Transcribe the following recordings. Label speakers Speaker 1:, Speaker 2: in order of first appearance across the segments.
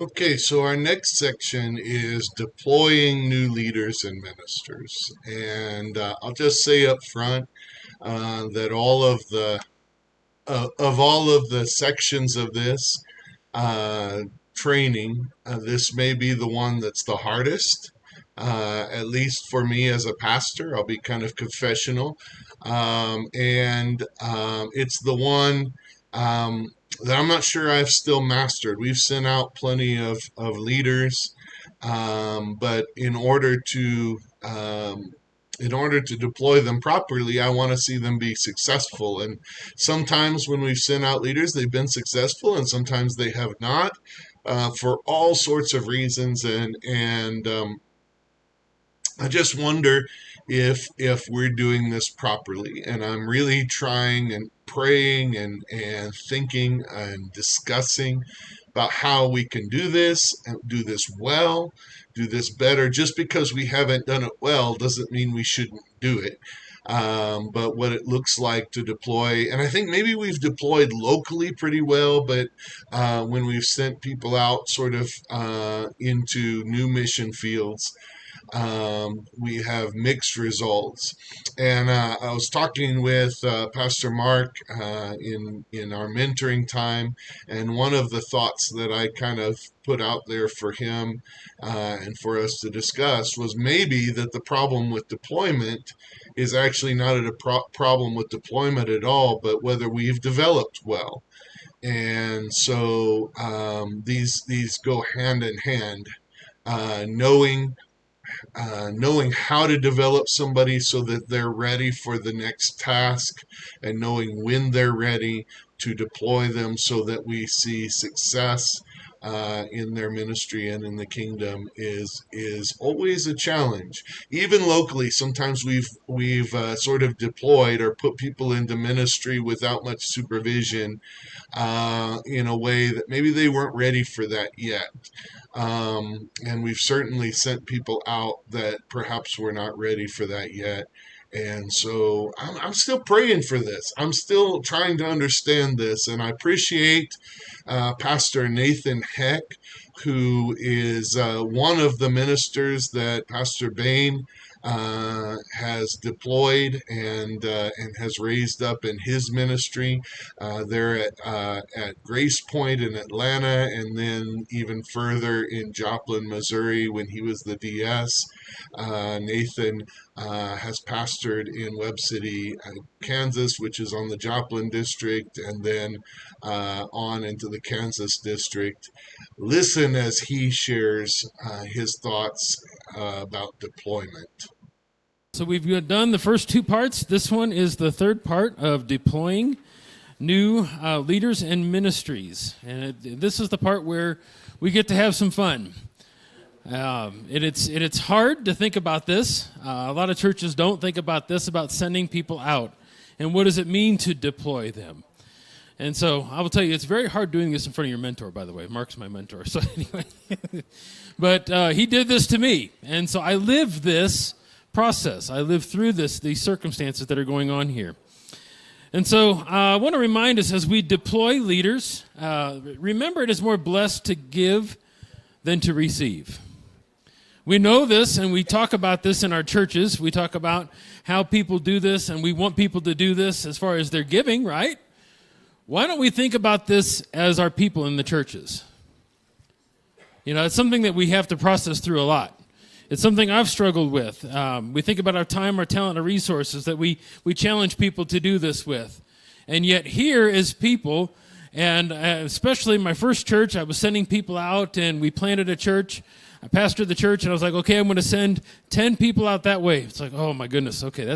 Speaker 1: Okay, so our next section is deploying new leaders and ministers. And I'll just say up front that all of the sections of this uh, training, this may be the one that's the hardest. At least for me as a pastor, I'll be kind of confessional. And it's the one um, that I'm not sure I've still mastered. We've sent out plenty of leaders, but in order to deploy them properly, I want to see them be successful. And sometimes when we've sent out leaders, they've been successful, and sometimes they have not, for all sorts of reasons. And I just wonder if we're doing this properly. And I'm really trying and praying and thinking and discussing about how we can do this and do this well, do this better. Just because we haven't done it well doesn't mean we shouldn't do it. But what it looks like to deploy, and I think maybe we've deployed locally pretty well, but when we've sent people out sort of into new mission fields, we have mixed results. And I was talking with Pastor Mark in our mentoring time, and one of the thoughts that I kind of put out there for him and for us to discuss was maybe that the problem with deployment is actually not a problem with deployment at all, but whether we've developed well. And so these go hand in hand. Knowing how to develop somebody so that they're ready for the next task, and knowing when they're ready to deploy them so that we see success in their ministry and in the kingdom is always a challenge. Even locally, sometimes we've sort of deployed or put people into ministry without much supervision in a way that maybe they weren't ready for that yet. And we've certainly sent people out that perhaps were not ready for that yet. And so I'm still praying for this. I'm still trying to understand this. And I appreciate Pastor Nathan Heck, who is one of the ministers that Pastor Bain has deployed and has raised up in his ministry. There at Grace Point in Atlanta, and then even further in Joplin, Missouri, when he was the DS. Nathan has pastored in Webb City, Kansas, which is on the Joplin district, and then on into the Kansas district. Listen as he shares his thoughts about deployment.
Speaker 2: So we've done the first two parts. This one is the third part of deploying new leaders and ministries. And this is the part where we get to have some fun. It's hard to think about this. A lot of churches don't think about this, about sending people out. And what does it mean to deploy them? And so I will tell you, it's very hard doing this in front of your mentor, by the way. Mark's my mentor. So anyway, but he did this to me. And so I live this process. I live through these circumstances that are going on here. And so I want to remind us as we deploy leaders, remember it is more blessed to give than to receive. We know this, and we talk about this in our churches. We talk about how people do this, and we want people to do this as far as their giving, right? Why don't we think about this as our people in the churches? You know, it's something that we have to process through a lot. It's something I've struggled with. We think about our time, our talent, our resources that we challenge people to do this with. And yet here is people, and especially in my first church, I was sending people out, and we planted a church. I pastored the church, and I was like, okay, I'm going to send 10 people out that way. It's like, oh, my goodness, okay,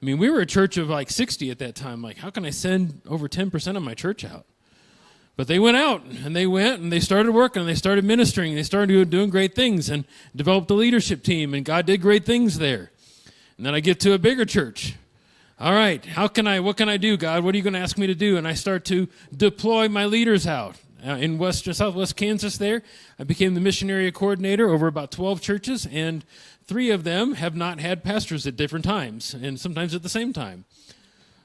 Speaker 2: we were a church of like 60 at that time. Like, how can I send over 10% of my church out? But they went out, and they started working, and they started ministering, and they started doing great things, and developed a leadership team, and God did great things there. And then I get to a bigger church. All right, what can I do, God? What are you going to ask me to do? And I start to deploy my leaders out. In southwest Kansas there, I became the missionary coordinator over about 12 churches, and 3 of them have not had pastors at different times, and sometimes at the same time.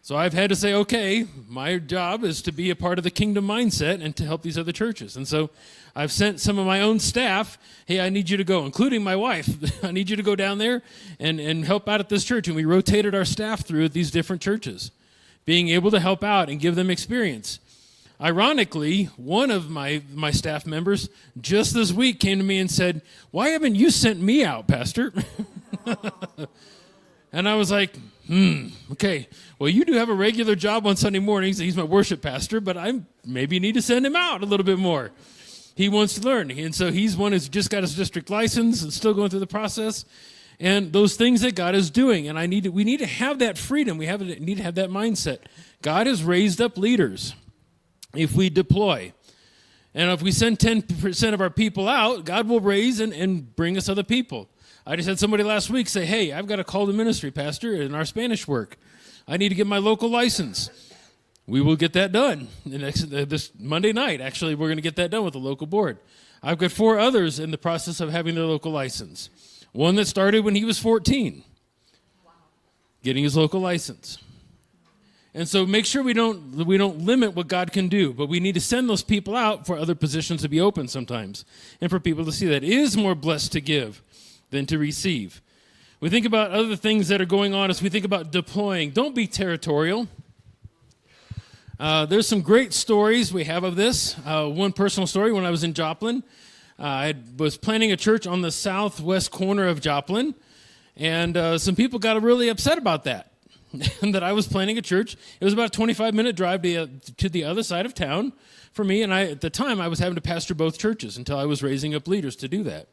Speaker 2: So I've had to say, okay, my job is to be a part of the kingdom mindset and to help these other churches. And so I've sent some of my own staff, hey, I need you to go, including my wife. I need you to go down there and help out at this church. And we rotated our staff through at these different churches, being able to help out and give them experience. Ironically, one of my staff members just this week came to me and said, why haven't you sent me out, Pastor? And I was like, okay, well, you do have a regular job on Sunday mornings. He's my worship pastor, but I maybe need to send him out a little bit more. He wants to learn. And so he's one who's just got his district license and still going through the process. And those things that God is doing. And we need to have that freedom. We need to have that mindset. God has raised up leaders if we deploy. And if we send 10% of our people out, God will raise and bring us other people. I just had somebody last week say, hey, I've got a call to ministry, Pastor, in our Spanish work. I need to get my local license. We will get that done. This Monday night, actually, we're going to get that done with the local board. I've got 4 others in the process of having their local license. One that started when he was 14, getting his local license. And so make sure we don't limit what God can do, but we need to send those people out for other positions to be open sometimes, and for people to see that it is more blessed to give than to receive. We think about other things that are going on as we think about deploying. Don't be territorial. There's some great stories we have of this. One personal story, when I was in Joplin, I was planning a church on the southwest corner of Joplin, and some people got really upset about that, that I was planning a church. It was about a 25-minute drive to the other side of town for me, and at the time I was having to pastor both churches until I was raising up leaders to do that.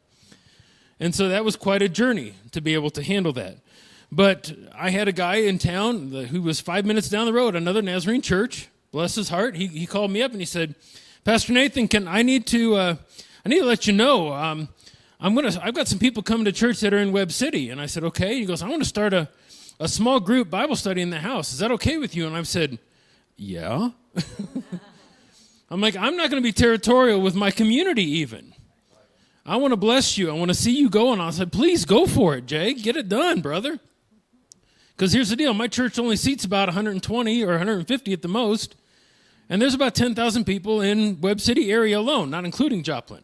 Speaker 2: And so that was quite a journey to be able to handle that. But I had a guy in town who was 5 minutes down the road, another Nazarene church, bless his heart. He called me up and he said, Pastor Nathan, I need to let you know, I've got some people coming to church that are in Webb City. And I said, okay. He goes, I want to start a small group Bible study in the house. Is that okay with you? And I've said, yeah. I'm like, I'm not going to be territorial with my community even. I want to bless you. I want to see you go. And I said, please go for it, Jay. Get it done, brother. Because here's the deal. My church only seats about 120 or 150 at the most. And there's about 10,000 people in Webb City area alone, not including Joplin.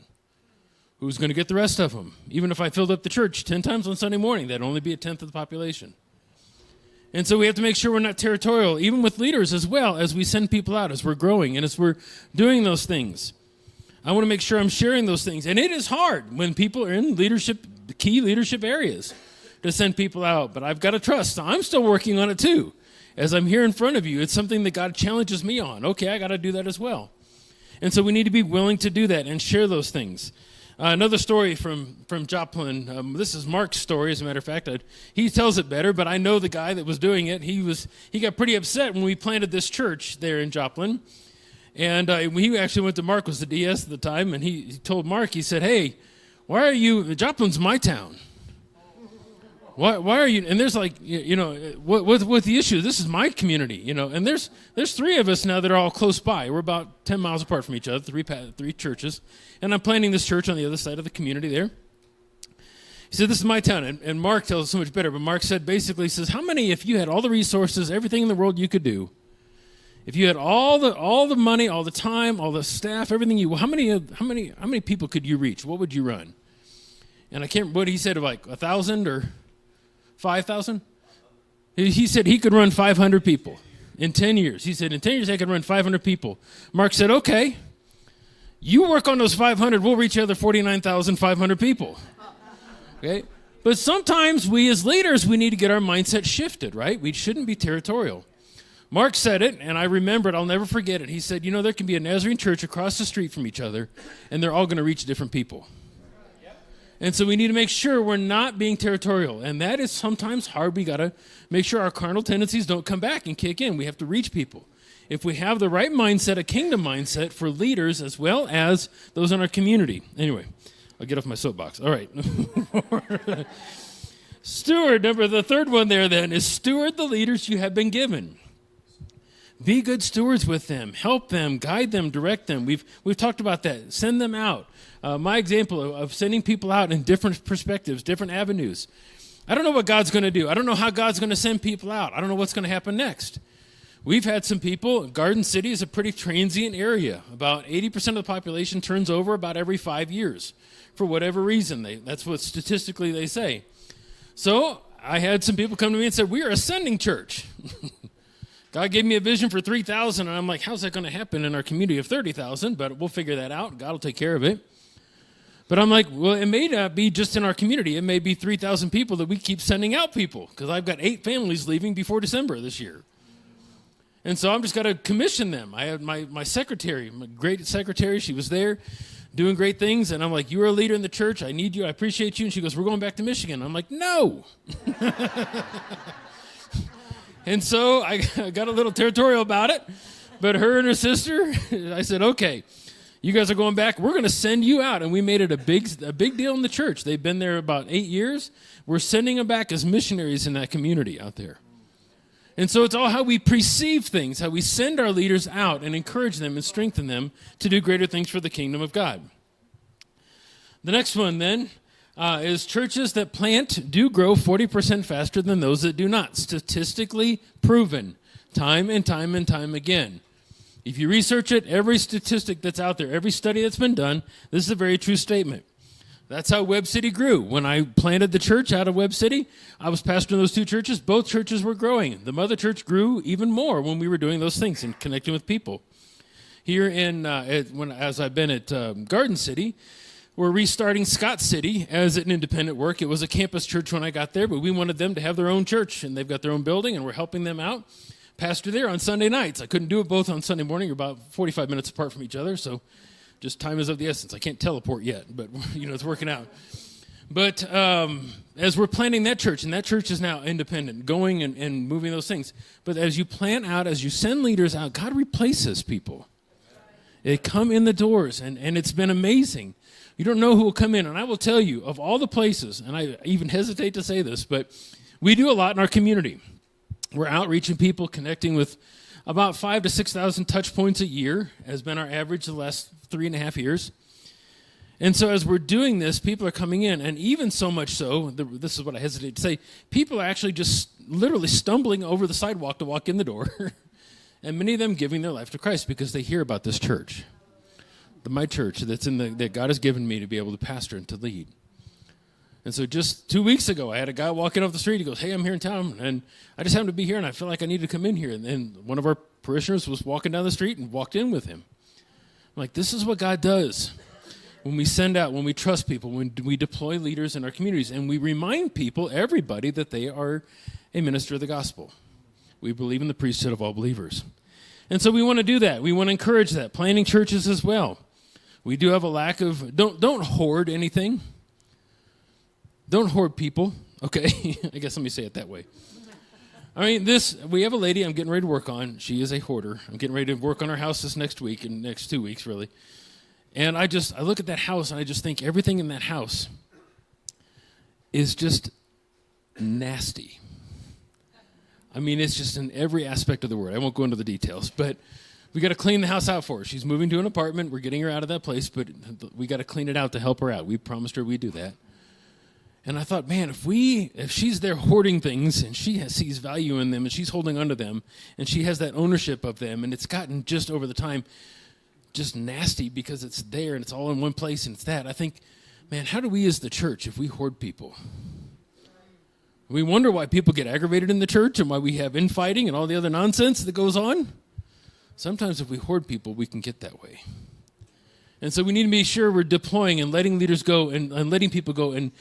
Speaker 2: Who's going to get the rest of them? Even if I filled up the church 10 times on Sunday morning, that'd only be a tenth of the population. And so we have to make sure we're not territorial, even with leaders as well, as we send people out, as we're growing, and as we're doing those things. I want to make sure I'm sharing those things. And it is hard when people are in key leadership areas to send people out. But I've got to trust. I'm still working on it too. As I'm here in front of you, it's something that God challenges me on. Okay, I got to do that as well. And so we need to be willing to do that and share those things. Another story from Joplin. This is Mark's story, as a matter of fact. He tells it better, but I know the guy that was doing it. He got pretty upset when we planted this church there in Joplin. And he actually went to Mark, was the DS at the time, and he told Mark, he said, hey, why are you, Joplin's my town. Why are you, and there's like, what's the issue? This is my community, and there's 3 of us now that are all close by. We're about 10 miles apart from each other, 3 churches, and I'm planning this church on the other side of the community there. He said, this is my town, and Mark tells us so much better, but Mark said, basically, he says, how many, if you had all the resources, everything in the world you could do, if you had all the money, all the time, all the staff, everything how many people could you reach? What would you run? And I can't remember what he said, like 1,000 or 5,000? He said he could run 500 people in 10 years. He said, in 10 years I could run 500 people. Mark said, okay, you work on those 500, we'll reach the other 49,500 people. Okay? But sometimes we as leaders, we need to get our mindset shifted, right? We shouldn't be territorial. Mark said it, and I remember it. I'll never forget it. He said, there can be a Nazarene church across the street from each other, and they're all going to reach different people. And so we need to make sure we're not being territorial. And that is sometimes hard. We got to make sure our carnal tendencies don't come back and kick in. We have to reach people. If we have the right mindset, a kingdom mindset for leaders as well as those in our community. Anyway, I'll get off my soapbox. All right. Steward, the third one there then is steward the leaders you have been given. Be good stewards with them. Help them, guide them, direct them. We've talked about that. Send them out. My example of sending people out in different perspectives, different avenues. I don't know what God's going to do. I don't know how God's going to send people out. I don't know what's going to happen next. We've had some people, Garden City is a pretty transient area. About 80% of the population turns over about every 5 years for whatever reason. That's what statistically they say. So I had some people come to me and said, we are a sending church. God gave me a vision for 3,000, and I'm like, how's that going to happen in our community of 30,000? But we'll figure that out. God will take care of it. But I'm like, well, it may not be just in our community. It may be 3,000 people that we keep sending out people, because I've got 8 families leaving before December this year. And so I'm just got to commission them. I had my secretary, my great secretary. She was there doing great things. And I'm like, you're a leader in the church. I need you. I appreciate you. And she goes, we're going back to Michigan. I'm like, no. And so I got a little territorial about it. But her and her sister, I said, okay, you guys are going back. We're going to send you out. And we made it a big deal in the church. They've been there about 8 years. We're sending them back as missionaries in that community out there. And so it's all how we perceive things, how we send our leaders out and encourage them and strengthen them to do greater things for the kingdom of God. The next one then is churches that plant do grow 40% faster than those that do not. Statistically proven, time and time and time again. If you research it, every statistic that's out there, every study that's been done, this is a very true statement. That's how Webb City grew. When I planted the church out of Webb City, I was pastoring those 2 churches. Both churches were growing. The mother church grew even more when we were doing those things and connecting with people. Here as I've been at Garden City, we're restarting Scott City as an independent work. It was a campus church when I got there, but we wanted them to have their own church, and they've got their own building, and we're helping them out. Pastor there on Sunday nights. I couldn't do it both on Sunday morning. You're about 45 minutes apart from each other, so just time is of the essence. I can't teleport yet, but it's working out. But as we're planning that church, and that church is now independent, going and moving those things. But as you plan out, as you send leaders out, God replaces people. They come in the doors, and it's been amazing. You don't know who will come in. And I will tell you, of all the places, and I even hesitate to say this, but we do a lot in our community. We're outreaching people, connecting with about 5,000 to 6,000 touch points a year has been our average the last 3.5 years. And so as we're doing this, people are coming in, and even so much so, this is what I hesitate to say, people are actually just literally stumbling over the sidewalk to walk in the door, and many of them giving their life to Christ because they hear about this church, my church that God has given me to be able to pastor and to lead. And so just 2 weeks ago, I had a guy walking off the street. He goes, hey, I'm here in town, and I just happen to be here, and I feel like I need to come in here. And then one of our parishioners was walking down the street and walked in with him. I'm like, this is what God does when we send out, when we trust people, when we deploy leaders in our communities, and we remind people, everybody, that they are a minister of the gospel. We believe in the priesthood of all believers. And so we want to do that. We want to encourage that, planting churches as well. We do have a lack of, don't hoard anything. Don't hoard people, okay? I guess let me say it that way. I mean, we have a lady I'm getting ready to work on. She is a hoarder. I'm getting ready to work on her house this next week, and next 2 weeks, really. And I look at that house, and I just think everything in that house is just nasty. I mean, it's just in every aspect of the word. I won't go into the details, but we got to clean the house out for her. She's moving to an apartment. We're getting her out of that place, but we got to clean it out to help her out. We promised her we'd do that. And I thought, man, if she's there hoarding things and she sees value in them and she's holding onto them and she has that ownership of them, and it's gotten just over the time just nasty because it's there and it's all in one place and it's that. I think, man, how do we as the church, if we hoard people? We wonder why people get aggravated in the church and why we have infighting and all the other nonsense that goes on. Sometimes if we hoard people, we can get that way. And so we need to be sure we're deploying and letting leaders go and letting people go and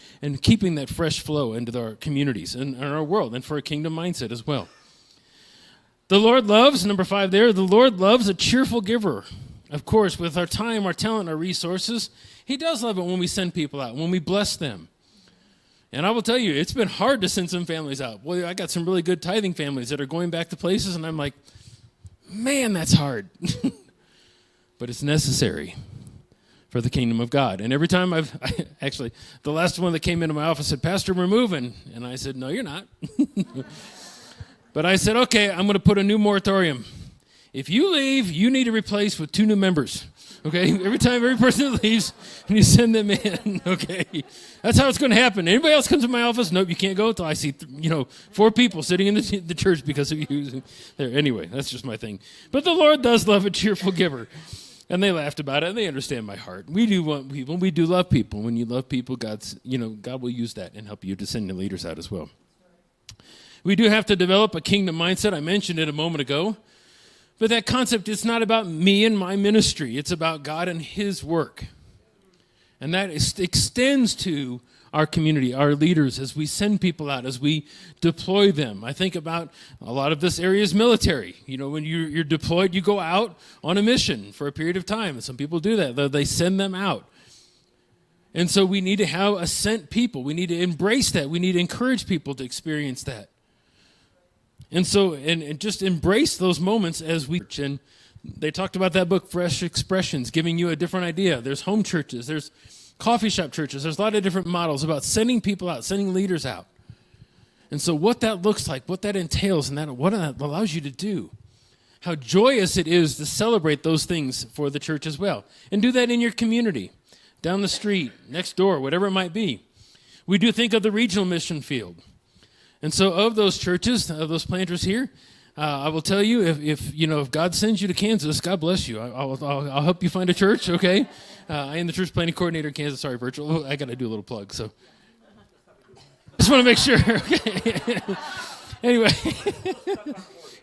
Speaker 2: keeping that fresh flow into our communities and our world and for a kingdom mindset as well. The Lord loves, number 5 there, the Lord loves a cheerful giver. Of course, with our time, our talent, our resources, He does love it when we send people out, when we bless them. And I will tell you, it's been hard to send some families out. Boy, I got some really good tithing families that are going back to places, and I'm like, man, that's hard. But it's necessary for the kingdom of God. And every time actually, the last one that came into my office said, Pastor, we're moving. And I said, no, you're not. But I said, okay, I'm going to put a new moratorium. If you leave, you need to replace with 2 new members. Okay, every person that leaves, you send them in. Okay, that's how it's going to happen. Anybody else comes to my office? Nope, you can't go until I see 4 people sitting in the church because of you. There. Anyway, that's just my thing. But the Lord does love a cheerful giver, and they laughed about it, and they understand my heart. We do want people. We do love people. When you love people, God will use that and help you to send your leaders out as well. We do have to develop a kingdom mindset. I mentioned it a moment ago. But that concept is not about me and my ministry. It's about God and his work. And that extends to our community, our leaders, as we send people out, as we deploy them. I think about a lot of this area is military. When you're deployed, you go out on a mission for a period of time. And some people do that. They send them out. And so we need to have a sent people. We need to embrace that. We need to encourage people to experience that. And so, and just embrace those moments as we, and they talked about that book, Fresh Expressions, giving you a different idea. There's home churches, there's coffee shop churches, there's a lot of different models about sending people out, sending leaders out. And so what that looks like, what that entails, and what that allows you to do, how joyous it is to celebrate those things for the church as well. And do that in your community, down the street, next door, whatever it might be. We do think of the regional mission field. And so of those churches, of those planters here, I will tell you, if God sends you to Kansas, God bless you. I'll help you find a church, okay? I am the church planting coordinator in Kansas. Sorry, virtual. I got to do a little plug, so. Just want to make sure, okay? Anyway,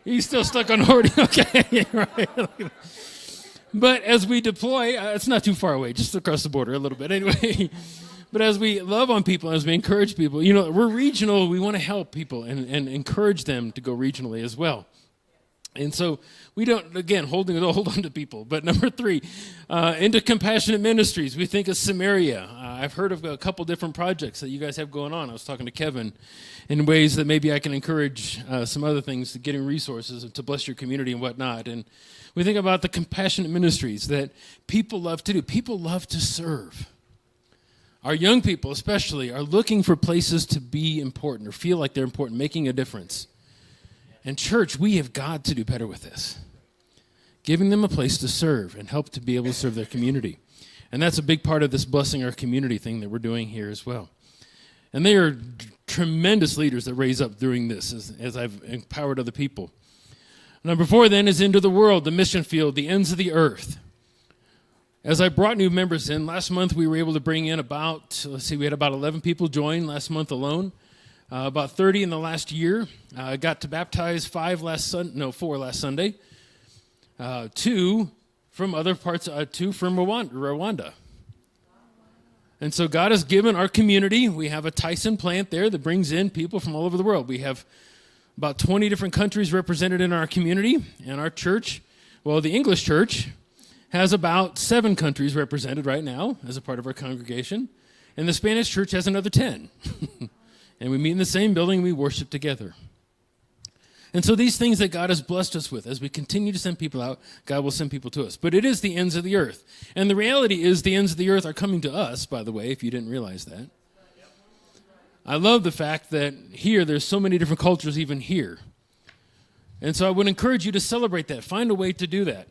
Speaker 2: he's still stuck on hoarding, okay? Right. But as we deploy, it's not too far away, just across the border a little bit. Anyway. But as we love on people, as we encourage people, we're regional. We want to help people and encourage them to go regionally as well. And so we don't, again, hold on to people. But number 3, into compassionate ministries, we think of Samaria. I've heard of a couple different projects that you guys have going on. I was talking to Kevin in ways that maybe I can encourage some other things, to getting resources to bless your community and whatnot. And we think about the compassionate ministries that people love to do. People love to serve. Our young people especially are looking for places to be important or feel like they're important, making a difference. And church, we have got to do better with this. Giving them a place to serve and help to be able to serve their community. And that's a big part of this blessing our community thing that we're doing here as well. And they are tremendous leaders that raise up doing this as I've empowered other people. Number 4 then is into the world, the mission field, the ends of the earth. As I brought new members in, last month we were able to bring in we had about 11 people join last month alone, about 30 in the last year. I got to baptize 4 last Sunday, 2 from other parts, 2 from Rwanda. And so God has given our community, we have a Tyson plant there that brings in people from all over the world. We have about 20 different countries represented in our community, and our church, the English church, has about 7 countries represented right now as a part of our congregation. And the Spanish church has another 10. And we meet in the same building, we worship together. And so these things that God has blessed us with, as we continue to send people out, God will send people to us. But it is the ends of the earth. And the reality is the ends of the earth are coming to us, by the way, if you didn't realize that. I love the fact that here, there's so many different cultures even here. And so I would encourage you to celebrate that. Find a way to do that.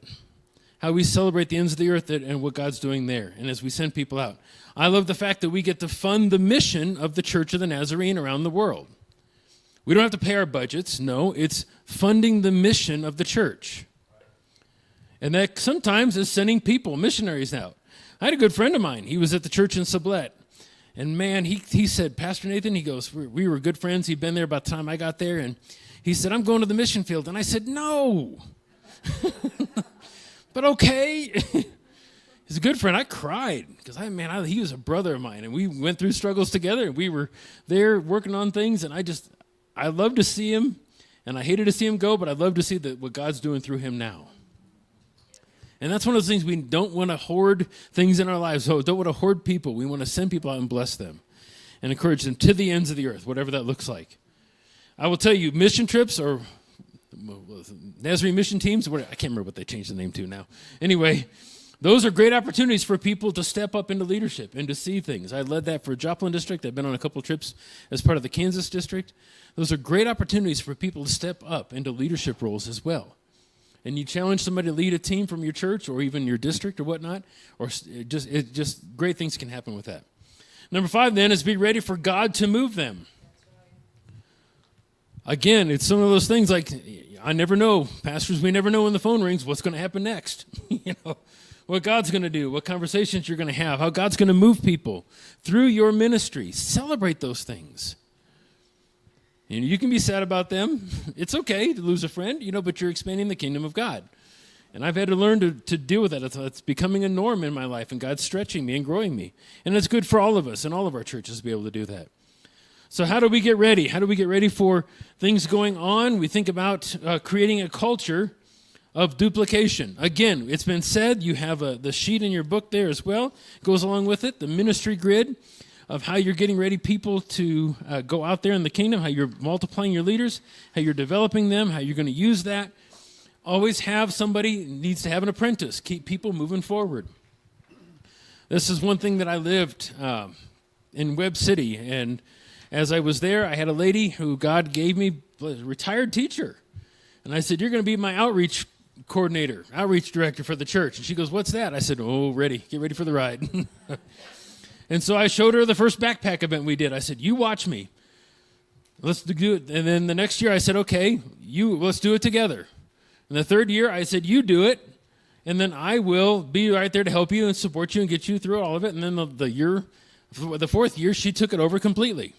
Speaker 2: How we celebrate the ends of the earth and what God's doing there, and as we send people out. I love the fact that we get to fund the mission of the Church of the Nazarene around the world. We don't have to pay our budgets. No, it's funding the mission of the church. And that sometimes is sending people, missionaries out. I had a good friend of mine. He was at the church in Sublette. And man, he said, Pastor Nathan, he goes, we were good friends. He'd been there about the time I got there. And he said, I'm going to the mission field. And I said, no. But okay. He's a good friend. I cried because he was a brother of mine, and we went through struggles together, and we were there working on things, and I love to see him, and I hated to see him go, but I love to see what God's doing through him now. And that's one of those things, we don't want to hoard things in our lives. So don't want to hoard people. We want to send people out and bless them and encourage them to the ends of the earth, whatever that looks like. I will tell you, mission trips or Nazarene mission teams, I can't remember what they changed the name to now. Anyway, those are great opportunities for people to step up into leadership and to see things. I led that for Joplin District. I've been on a couple trips as part of the Kansas District. Those are great opportunities for people to step up into leadership roles as well. and you challenge somebody to lead a team from your church or even your district or whatnot, or just great things can happen with that. Number 5 then is be ready for God to move them. Again, it's some of those things like, I never know, pastors, we never know when the phone rings what's going to happen next. What God's going to do, what conversations you're going to have, how God's going to move people through your ministry. Celebrate those things. And you can be sad about them. It's okay to lose a friend, but you're expanding the kingdom of God. And I've had to learn to deal with that. It's becoming a norm in my life, and God's stretching me and growing me. And it's good for all of us and all of our churches to be able to do that. So how do we get ready? How do we get ready for things going on? We think about creating a culture of duplication. Again, it's been said, you have the sheet in your book there as well. It goes along with it, the ministry grid of how you're getting ready people to go out there in the kingdom, how you're multiplying your leaders, how you're developing them, how you're going to use that. Always have somebody, needs to have an apprentice, keep people moving forward. This is one thing that I lived in Webb City, and as I was there, I had a lady who God gave me, a retired teacher. And I said, you're going to be my outreach coordinator, outreach director for the church. And she goes, what's that? I said, ready. Get ready for the ride. And so I showed her the first backpack event we did. I said, you watch me. Let's do it. And then the next year I said, okay, let's do it together. And the third year I said, you do it. And then I will be right there to help you and support you and get you through all of it. And then the fourth year, she took it over completely.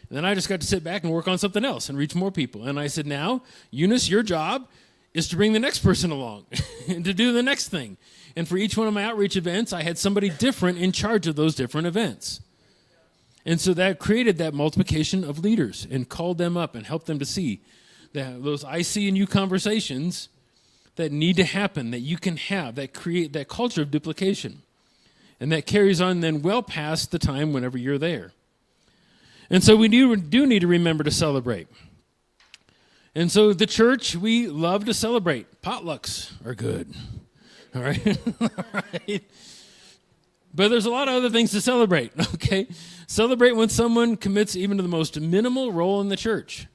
Speaker 2: And then I just got to sit back and work on something else and reach more people. And I said, now, Eunice, your job is to bring the next person along and to do the next thing. And for each one of my outreach events, I had somebody different in charge of those different events. And so that created that multiplication of leaders and called them up and helped them to see that those I see in you conversations that need to happen, that you can have, that create that culture of duplication. And that carries on then well past the time whenever you're there. And so we do need to remember to celebrate. And so the church, we love to celebrate. Potlucks are good. All right? All right. But there's a lot of other things to celebrate, okay? Celebrate when someone commits even to the most minimal role in the church.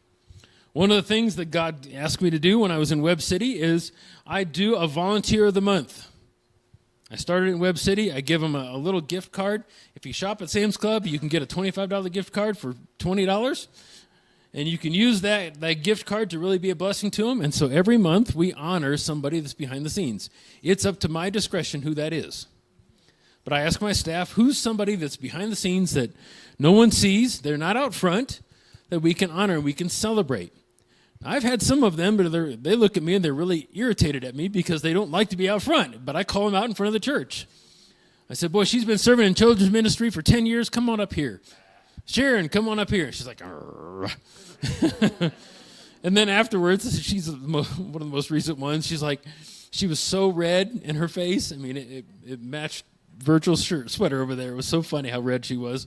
Speaker 2: One of the things that God asked me to do when I was in Webb City is I do a volunteer of the month. I started in Webb City. I give them a little gift card. If you shop at Sam's Club, you can get a $25 gift card for $20. And you can use that gift card to really be a blessing to them. And so every month we honor somebody that's behind the scenes. It's up to my discretion who that is. But I ask my staff, who's somebody that's behind the scenes that no one sees, they're not out front, that we can honor and we can celebrate. I've had some of them, but they look at me and they're really irritated at me because they don't like to be out front. But I call them out in front of the church. I said, boy, she's been serving in children's ministry for 10 years. Come on up here. Sharon, come on up here. She's like, and then afterwards, she's one of the most recent ones. She's like, she was so red in her face. I mean, it matched Virgil's sweater over there. It was so funny how red she was.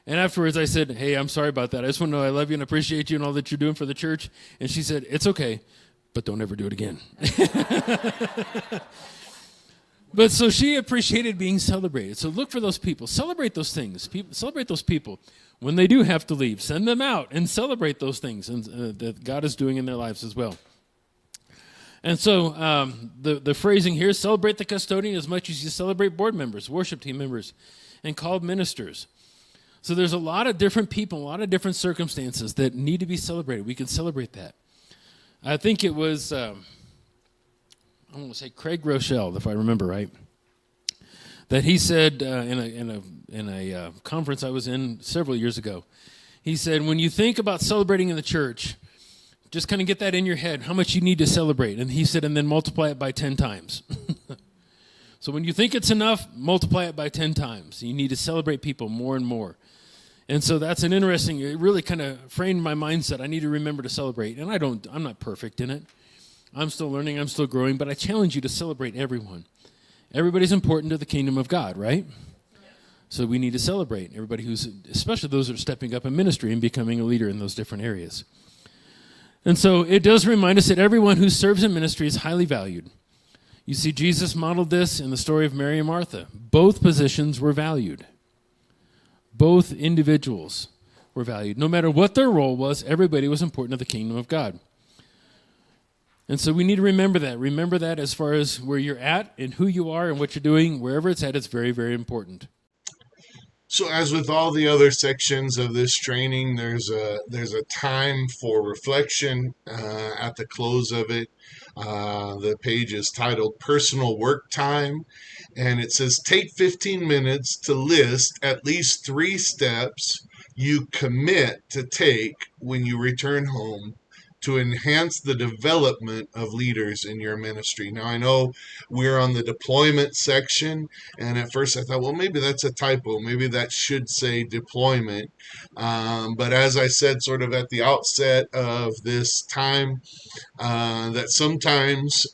Speaker 2: And afterwards, I said, hey, I'm sorry about that. I just want to know I love you and appreciate you and all that you're doing for the church. And she said, it's okay, but don't ever do it again. But so she appreciated being celebrated. So look for those people. Celebrate those things. Celebrate those people. When they do have to leave, send them out and celebrate those things that God is doing in their lives as well. And so the phrasing here is celebrate the custodian as much as you celebrate board members, worship team members, and called ministers. So there's a lot of different people, a lot of different circumstances that need to be celebrated. We can celebrate that. I think it was, I want to say Craig Rochelle, if I remember right, that he said in a conference I was in several years ago, he said, when you think about celebrating in the church, just kind of get that in your head, how much you need to celebrate. And he said, and then multiply it by 10 times. So when you think it's enough, multiply it by 10 times. You need to celebrate people more and more. And so that's an interesting, it really kind of framed my mindset. I need to remember to celebrate. And I'm not perfect in it. I'm still learning, I'm still growing, but I challenge you to celebrate everyone. Everybody's important to the kingdom of God, right? So we need to celebrate everybody especially those that are stepping up in ministry and becoming a leader in those different areas. And so it does remind us that everyone who serves in ministry is highly valued. You see, Jesus modeled this in the story of Mary and Martha. Both positions were valued. Both individuals were valued. No matter what their role was, everybody was important to the kingdom of God. And so we need to remember that. Remember that as far as where you're at and who you are and what you're doing, wherever it's at, it's very, very important.
Speaker 1: So as with all the other sections of this training, there's a time for reflection at the close of it. The page is titled "Personal Work Time," and it says take 15 minutes to list at least 3 steps you commit to take when you return home to enhance the development of leaders in your ministry. Now, I know we're on the deployment section, and at first I thought, well, maybe that's a typo. Maybe that should say deployment. But as I said, sort of at the outset of this time, that sometimes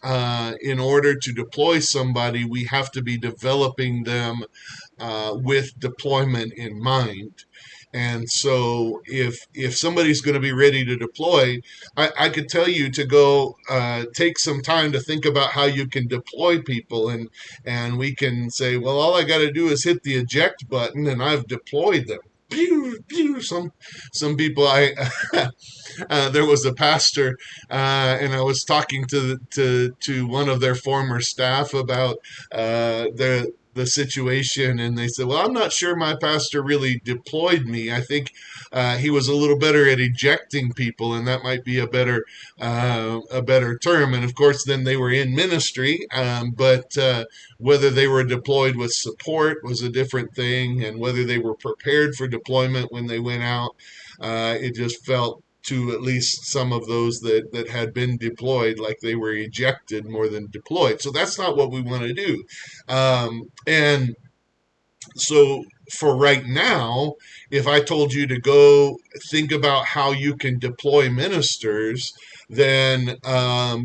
Speaker 1: in order to deploy somebody, we have to be developing them with deployment in mind. And so, if somebody's going to be ready to deploy, I could tell you to go take some time to think about how you can deploy people, and we can say, well, all I got to do is hit the eject button, and I've deployed them. Pew, pew. Some people there was a pastor, and I was talking to one of their former staff about the situation, and they said, "Well, I'm not sure my pastor really deployed me. I think he was a little better at ejecting people, and that might be a better term." And of course, then they were in ministry, but whether they were deployed with support was a different thing, and whether they were prepared for deployment when they went out, it just felt to at least some of those that had been deployed like they were ejected more than deployed. So that's not what we want to do. And so for right now, if I told you to go think about how you can deploy ministers, then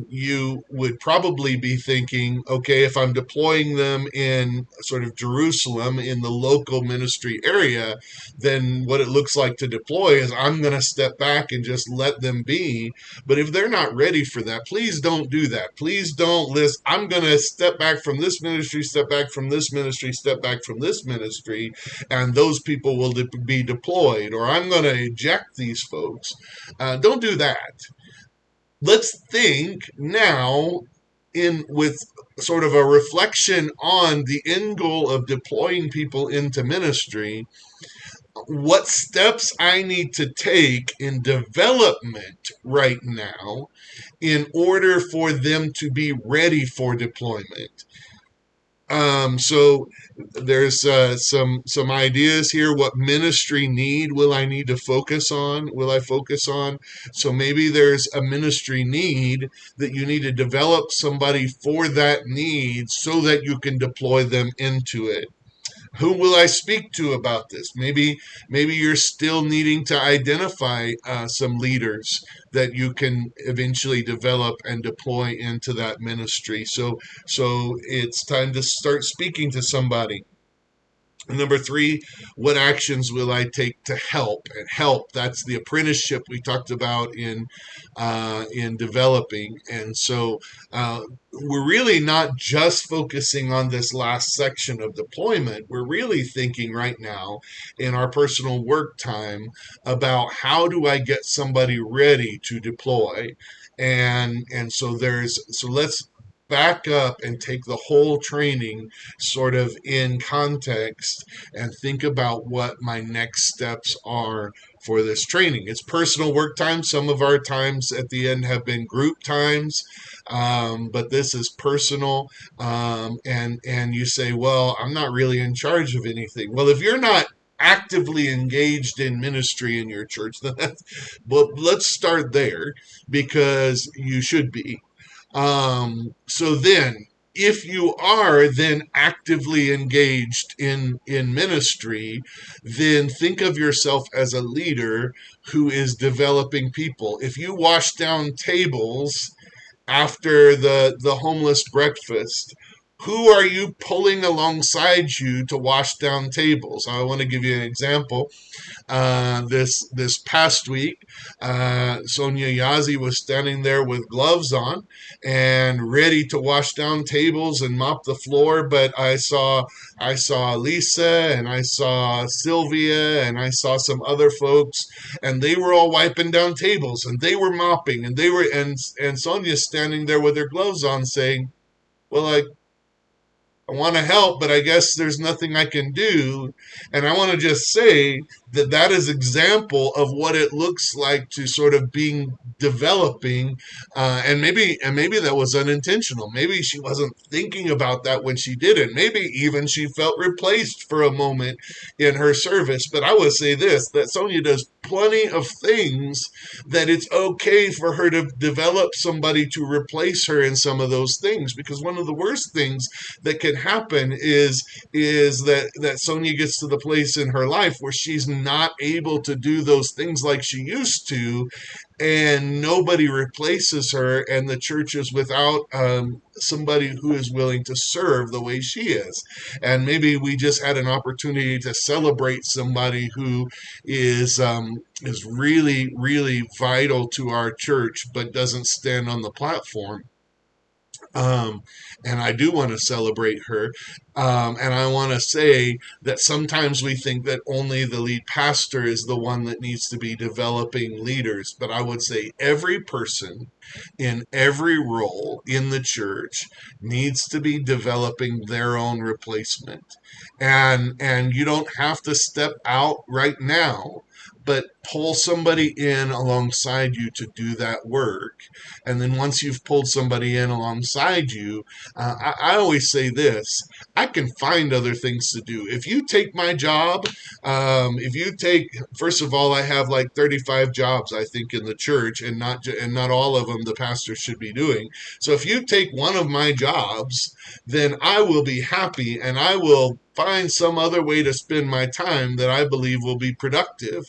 Speaker 1: you would probably be thinking, okay, if I'm deploying them in sort of Jerusalem in the local ministry area, then what it looks like to deploy is I'm going to step back and just let them be. But if they're not ready for that, please don't do that. Please don't list, I'm going to step back from this ministry, step back from this ministry, step back from this ministry, and those people will be deployed, or I'm going to eject these folks. Don't do that. Let's think now in with sort of a reflection on the end goal of deploying people into ministry, what steps I need to take in development right now in order for them to be ready for deployment. So there's some ideas here. What ministry need will I need to focus on? Will I focus on? So maybe there's a ministry need that you need to develop somebody for that need so that you can deploy them into it. Who will I speak to about this? Maybe you're still needing to identify some leaders that you can eventually develop and deploy into that ministry. So it's time to start speaking to somebody. Number 3, what actions will I take to help? And help, that's the apprenticeship we talked about in developing. And so we're really not just focusing on this last section of deployment. We're really thinking right now in our personal work time about how do I get somebody ready to deploy. And so let's back up and take the whole training sort of in context and think about what my next steps are for this training. It's personal work time. Some of our times at the end have been group times, but this is personal. And you say, well, I'm not really in charge of anything. Well, if you're not actively engaged in ministry in your church, then well, let's start there because you should be. So then, if you are then actively engaged in ministry, then think of yourself as a leader who is developing people. If you wash down tables after the homeless breakfast, Who are you pulling alongside you to wash down tables? I want to give you an example. This past week, Sonia Yazi was standing there with gloves on and ready to wash down tables and mop the floor. But I saw Lisa and I saw Sylvia and I saw some other folks, and they were all wiping down tables and they were mopping and they were and Sonia's standing there with her gloves on, saying, "Well, I want to help, but I guess there's nothing I can do." And I want to just say that that is example of what it looks like to sort of being developing, and maybe that was unintentional. Maybe she wasn't thinking about that when she did it. Maybe even she felt replaced for a moment in her service. But I would say this: that Sonia does plenty of things that it's okay for her to develop somebody to replace her in some of those things, because one of the worst things that can happen is that Sonia gets to the place in her life where she's not able to do those things like she used to, and nobody replaces her, and the church is without somebody who is willing to serve the way she is. And maybe we just had an opportunity to celebrate somebody who is really really vital to our church, but doesn't stand on the platform. um, and I do want to celebrate her. And I want to say that sometimes we think that only the lead pastor is the one that needs to be developing leaders. But I would say every person in every role in the church needs to be developing their own replacement. And you don't have to step out right now, but pull somebody in alongside you to do that work. And then once you've pulled somebody in alongside you, I always say this: I can find other things to do. If you take my job, if you take, first of all, I have like 35 jobs, I think, in the church, and not all of them the pastor should be doing. So if you take one of my jobs, then I will be happy and I will find some other way to spend my time that I believe will be productive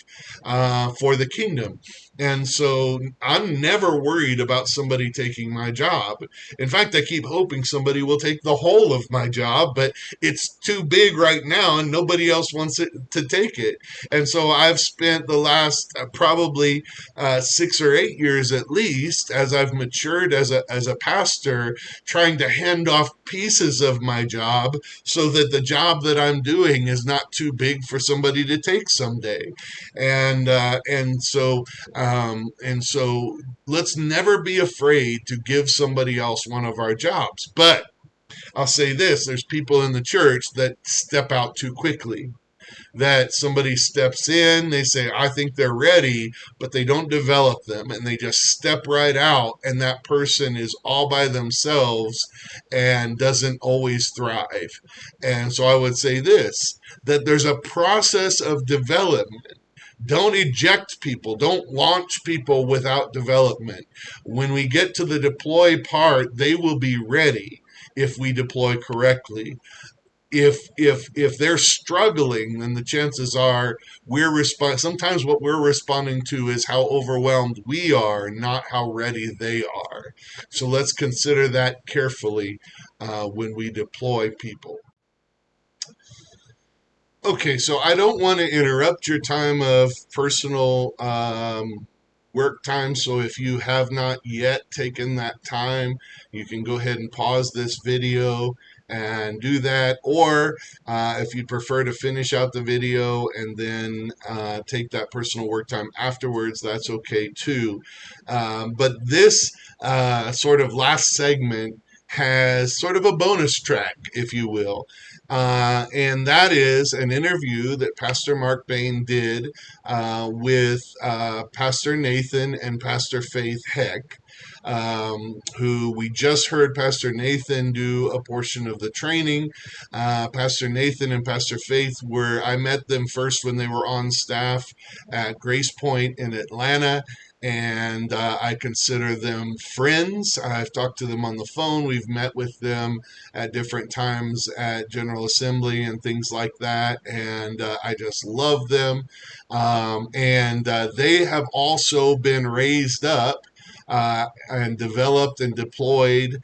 Speaker 1: for the kingdom. And so I'm never worried about somebody taking my job. In fact, I keep hoping somebody will take the whole of my job, but it's too big right now and nobody else wants it to take it. And so I've spent the last probably 6 or 8 years at least, as I've matured as a pastor, trying to hand off pieces of my job so that the job that I'm doing is not too big for somebody to take someday. And so let's never be afraid to give somebody else one of our jobs. But I'll say this: there's people in the church that step out too quickly. That somebody steps in, they say, I think they're ready, but they don't develop them and they just step right out, and that person is all by themselves and doesn't always thrive. And so I would say this: that there's a process of development. Don't eject people. Don't launch people without development. When we get to the deploy part, they will be ready if we deploy correctly. If they're struggling, then the chances are sometimes what we're responding to is how overwhelmed we are, not how ready they are. So let's consider that carefully when we deploy people. Okay, so I don't want to interrupt your time of personal work time. So if you have not yet taken that time, you can go ahead and pause this video and do that. Or if you prefer to finish out the video and then take that personal work time afterwards, that's okay too. But this sort of last segment has sort of a bonus track, if you will. And that is an interview that Pastor Mark Bain did with Pastor Nathan and Pastor Faith Heck, who we just heard Pastor Nathan do a portion of the training. Pastor Nathan and Pastor Faith I met them first when they were on staff at Grace Point in Atlanta, and I consider them friends. I've talked to them on the phone. We've met with them at different times at General Assembly and things like that, and I just love them. And they have also been raised up and developed and deployed,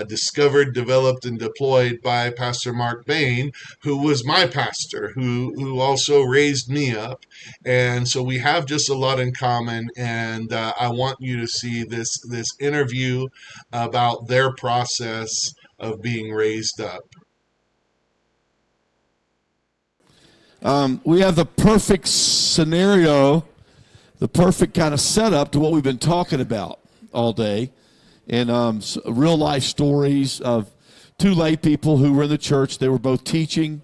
Speaker 1: discovered, developed, and deployed by Pastor Mark Bain, who was my pastor, who also raised me up. And so we have just a lot in common. And I want you to see this interview about their process of being raised up.
Speaker 3: We have the perfect scenario, the perfect kind of setup to what we've been talking about all day, and real life stories of two lay people who were in the church. They were both teaching.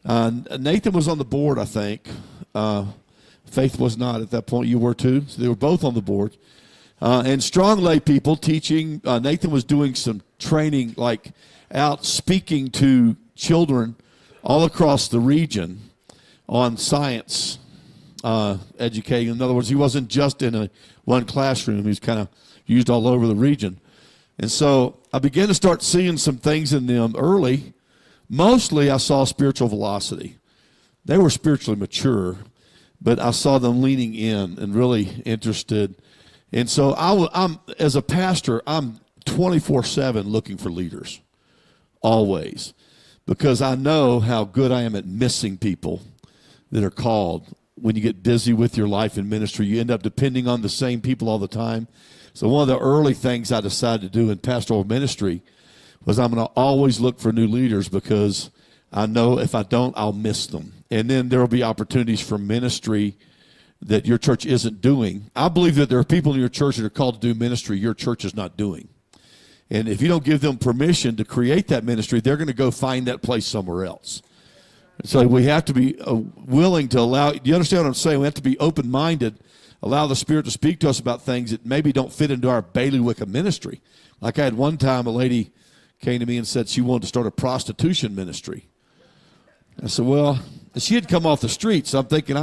Speaker 3: Nathan was on the board, I think. Faith was not at that point. You were too. So they were both on the board. And strong lay people teaching. Nathan was doing some training, like out speaking to children all across the region on science educating. In other words, he wasn't just in one classroom. He was kind of used all over the region. And so I began to start seeing some things in them early. Mostly I saw spiritual velocity. They were spiritually mature, but I saw them leaning in and really interested. And so I'm as a pastor, I'm 24/7 looking for leaders, always, because I know how good I am at missing people that are called. When you get busy with your life and ministry, you end up depending on the same people all the time. So one of the early things I decided to do in pastoral ministry was I'm going to always look for new leaders, because I know if I don't, I'll miss them. And then there will be opportunities for ministry that your church isn't doing. I believe that there are people in your church that are called to do ministry your church is not doing. And if you don't give them permission to create that ministry, they're going to go find that place somewhere else. So we have to be willing to allow, do you understand what I'm saying? We have to be open-minded, allow the Spirit to speak to us about things that maybe don't fit into our bailiwick of ministry. Like I had one time a lady came to me and said she wanted to start a prostitution ministry. I said, well, she had come off the street, so I'm thinking,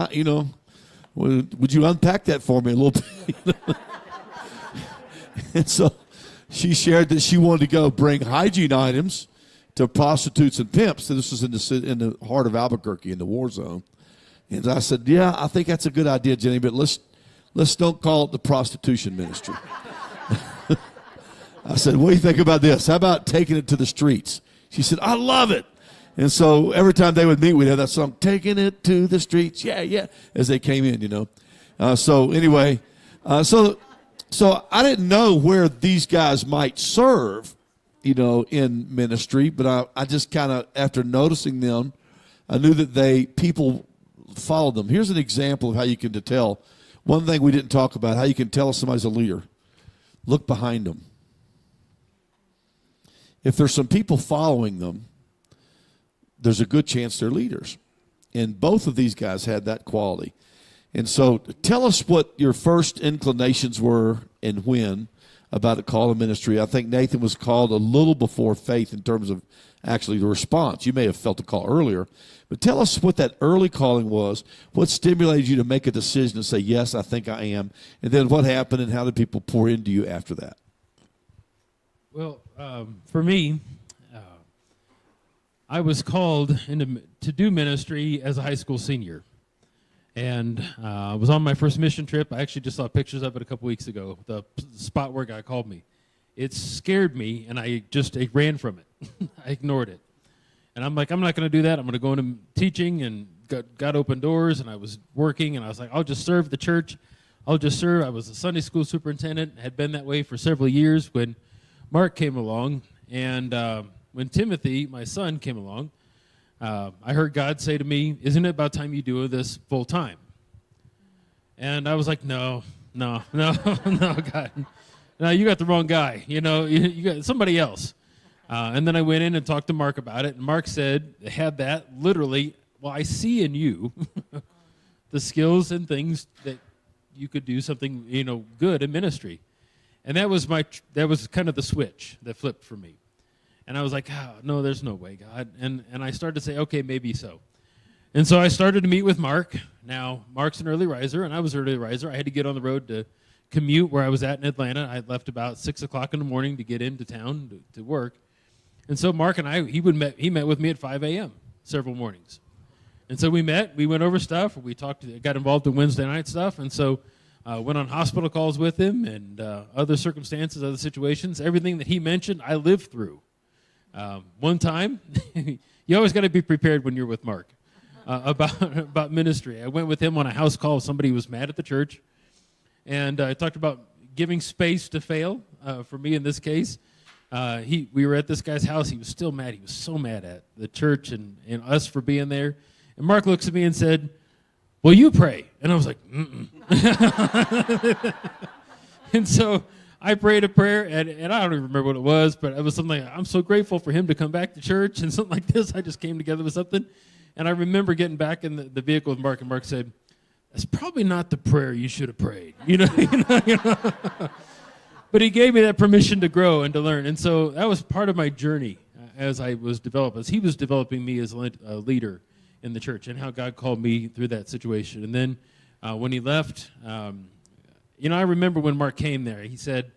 Speaker 3: would you unpack that for me a little bit? And so she shared that she wanted to go bring hygiene items to prostitutes and pimps. So this was in the heart of Albuquerque, in the war zone. And I said, yeah, I think that's a good idea, Jenny, but let's don't call it the prostitution ministry. I said, what do you think about this? How about taking it to the streets? She said, I love it. And so every time they would meet, we'd have that song, taking it to the streets, yeah, yeah, as they came in, So anyway, so I didn't know where these guys might serve, in ministry, but I just kind of, after noticing them, I knew that people followed them. Here's an example of how you can tell. One thing we didn't talk about, how you can tell if somebody's a leader. Look behind them. If there's some people following them, there's a good chance they're leaders. And both of these guys had that quality. And so tell us what your first inclinations were and when about a call to ministry. I think Nathan was called a little before Faith in terms of actually the response. You may have felt the call earlier. But tell us what that early calling was, what stimulated you to make a decision and say, yes, I think I am, and then what happened and how did people pour into you after that?
Speaker 2: Well, for me, I was called to do ministry as a high school senior. And I was on my first mission trip. I actually just saw pictures of it a couple weeks ago, the spot where God called me. It scared me, and I ran from it. I ignored it. And I'm like, I'm not going to do that. I'm going to go into teaching, and God opened doors, and I was working, and I was like, I'll just serve the church. I'll just serve. I was a Sunday school superintendent, had been that way for several years when Mark came along. And when Timothy, my son, came along, I heard God say to me, isn't it about time you do this full time? And I was like, no, God. No, you got the wrong guy. You got somebody else. And then I went in and talked to Mark about it. And Mark had that literally, well, I see in you the skills and things that you could do something, good in ministry. And that was kind of the switch that flipped for me. And I was like, no, there's no way, God. And I started to say, okay, maybe so. And so I started to meet with Mark. Now, Mark's an early riser, and I was an early riser. I had to get on the road to commute where I was at in Atlanta. I left about 6 o'clock in the morning to get into town to work. And so Mark and I, he met with me at 5 a.m. several mornings. And so we met. We went over stuff. We talked. Got involved in Wednesday night stuff. And so went on hospital calls with him and other circumstances, other situations. Everything that he mentioned, I lived through. One time, you always got to be prepared when you're with Mark about ministry. I went with him on a house call. Somebody was mad at the church, and I talked about giving space to fail. For me, in this case, we were at this guy's house. He was still mad. He was so mad at the church and us for being there. And Mark looks at me and said, "Well, you pray." And I was like, "Mm-mm." And so I prayed a prayer, and I don't even remember what it was, but it was something like, I'm so grateful for him to come back to church, and something like this. I just came together with something. And I remember getting back in the vehicle with Mark, and Mark said, "That's probably not the prayer you should have prayed." But he gave me that permission to grow and to learn. And so that was part of my journey as I was developed, as he was developing me as a leader in the church, and how God called me through that situation. And then when he left, I remember when Mark came there, he said,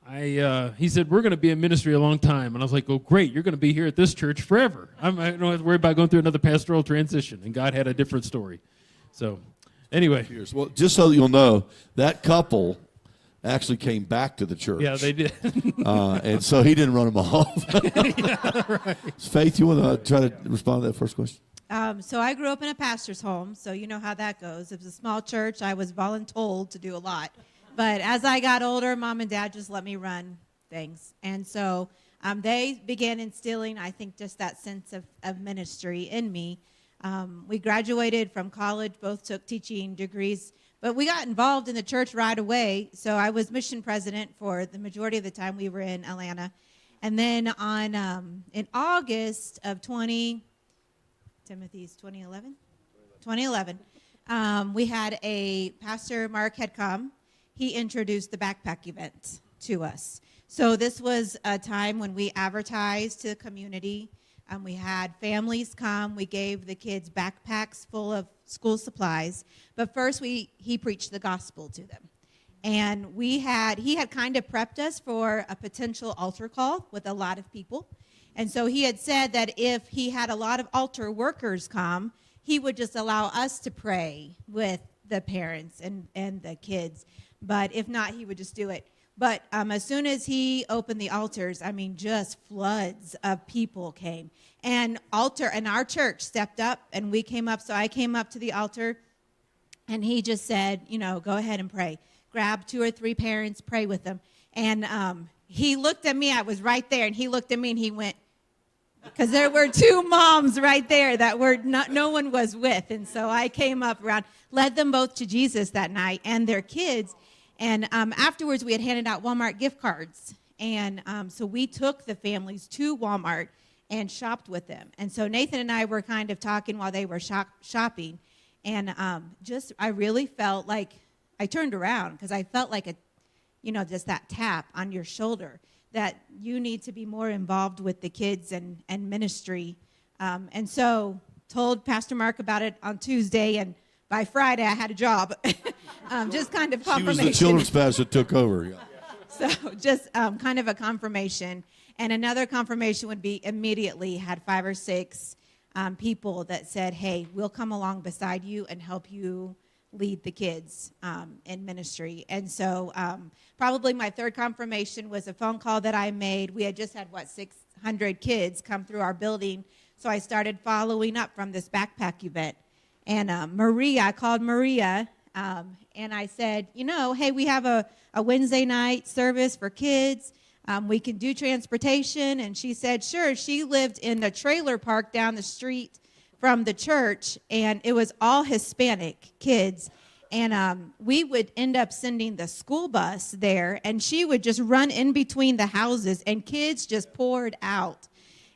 Speaker 2: "We're going to be in ministry a long time." And I was like, "Oh, great, you're going to be here at this church forever. I don't have to worry about going through another pastoral transition." And God had a different story. So anyway.
Speaker 3: Well, just so you'll know, that couple actually came back to the church.
Speaker 2: Yeah, they did.
Speaker 3: And so he didn't run them off.
Speaker 2: Yeah, right.
Speaker 3: Faith, you want to try to respond to that first question?
Speaker 4: So I grew up in a pastor's home, so you know how that goes. It was a small church. I was voluntold to do a lot. But as I got older, Mom and Dad just let me run things. And so they began instilling, I think, just that sense of ministry in me. We graduated from college, both took teaching degrees, but we got involved in the church right away. So I was mission president for the majority of the time we were in Atlanta. And then in August of 2011, we had a pastor, Mark, had come. He introduced the backpack event to us. So this was a time when we advertised to the community. We had families come. We gave the kids backpacks full of school supplies. But first, he preached the gospel to them. And he had kind of prepped us for a potential altar call with a lot of people. And so he had said that if he had a lot of altar workers come, he would just allow us to pray with the parents and the kids. But if not, he would just do it. But as soon as he opened the altars, just floods of people came. And our church stepped up, and we came up. So I came up to the altar, and he just said, go ahead and pray. Grab 2 or 3 parents, pray with them. And he looked at me. I was right there, and he looked at me, and he went, because there were 2 moms right there that no one was with. And so I came up around, led them both to Jesus that night and their kids. And afterwards, we had handed out Walmart gift cards. And so we took the families to Walmart and shopped with them. And so Nathan and I were kind of talking while they were shopping. And I really felt like I turned around because I felt like just that tap on your shoulder that you need to be more involved with the kids and ministry. And so told Pastor Mark about it on Tuesday, and by Friday I had a job. Just kind of confirmation.
Speaker 3: She was the children's pastor that took over. Yeah.
Speaker 4: So just kind of a confirmation. And another confirmation would be immediately had 5 or 6 people that said, "Hey, we'll come along beside you and help you lead the kids in ministry." And so probably my third confirmation was a phone call that I made. We had just had, 600 kids come through our building. So I started following up from this backpack event. And I called Maria, and I said, hey, we have a Wednesday night service for kids. We can do transportation. And she said, sure. She lived in the trailer park down the street from the church, and it was all Hispanic kids. And we would end up sending the school bus there, and she would just run in between the houses, and kids just poured out.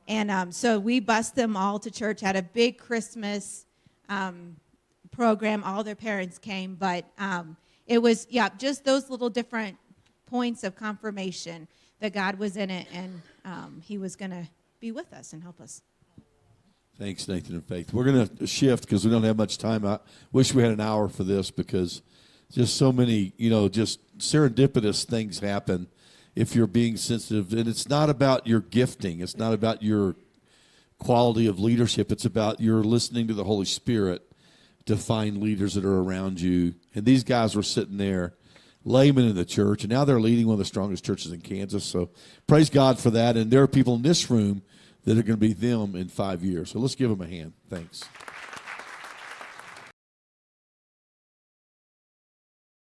Speaker 4: And so we bused them all to church, had a big Christmas program. All their parents came, but it was, just those little different points of confirmation that God was in it, and he was going to be with us and help us.
Speaker 3: Thanks, Nathan and Faith. We're going to shift because we don't have much time. I wish we had an hour for this because just so many, just serendipitous things happen if you're being sensitive. And it's not about your gifting. It's not about your quality of leadership. It's about your listening to the Holy Spirit to find leaders that are around you. And these guys were sitting there, laymen in the church, and now they're leading one of the strongest churches in Kansas. So praise God for that. And there are people in this room that are going to be them in 5 years. So let's give them a hand. Thanks.